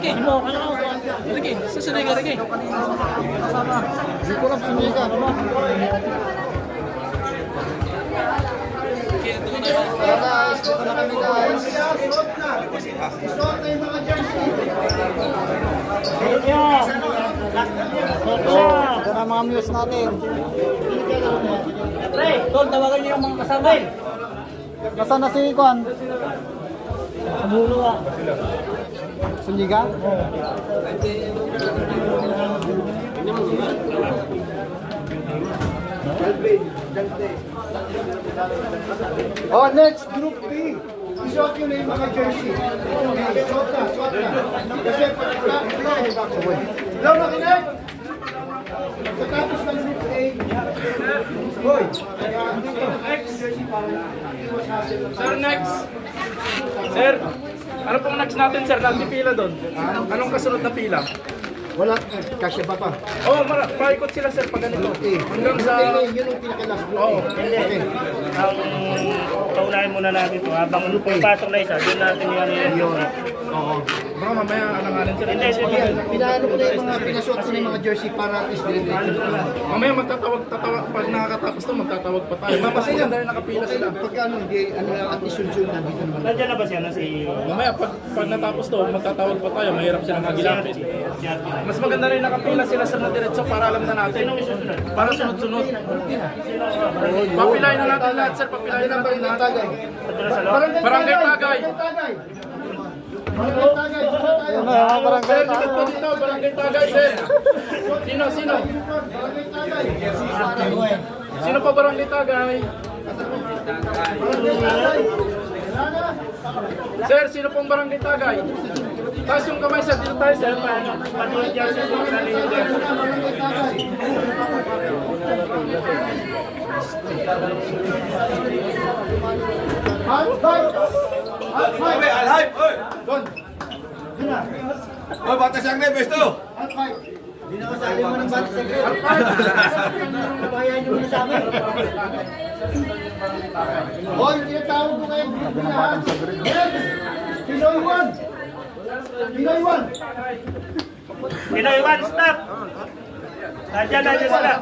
Lagi. Lagi. Susunod ka lagi. Hindi ko lang sinigan. Hello guys, dito na kami guys. Ito na mga muse natin. Pre, tol, tawagan niyo yung mga kasama. Nasaan na si Kwan? Amulo ah. Sunyigan? Oh, next group B. Isuot yun na yung mga jersey. Suot na. Kasi hello, makinig! Pagkatapos ng group A, boy, Sir, next. Sir, ano pong next natin, sir? Nagpipila doon. Anong kasunod na pila? wala, kasya pa pa. Oh, paikot sila, sir, pag ganito. Hanggang sa... Yun yung pinaka-last group. Oo. Okay. Ang paunahin muna natin ito, habang pagpasok na isa, doon natin yung Oo. Baka mamaya alanganin, sir. Hindi, sige. Pinaano ko na yung mga pinasuot ko na yung mga jersey para at least dire-diretso. Mamaya magtatawag, pag nakakatapos to, magtatawag pa tayo. Mapasayan dahil nakapila sila. Pagka ano, hindi, ano lang, at least sunod na dito naman. Nandiyan na ba siya na si... Mamaya, pag natapos to, magtatawag pa tayo. Mahirap silang magilapit. Mas maganda rin nakapila sila sa diretso para alam na natin. Para sunod-sunod. Papilayin na natin lahat, sir. Papilayin na natin lahat. Barangay Tagay. Sir, dito po dito. Barangay Tagay, sir. Sino? Sino pa Barangay Tagay? Sir, sino pong Barangay Tagay? Taas yung kamay, sir. Dito tayo, sir. Patuloy dyan siya doon sa leader. Alhay! Oy! Oy, batas yang nebes tuh! Binakasali mo ng bata sa grade. Bayan nyo muna sa amin. Hoy, tinatawag ko kayo group nila ha. Pinoy 1! Pinoy 1! Pinoy one, stop! Nandiyan sila.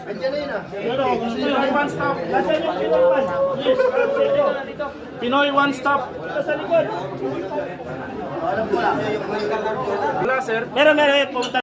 Andiyan na yun ah. Pinoy one stop. Nasaan yung Pinoy one? Yes, Pinoy one stop. sa likod. Wala, sir. Meron, pumunta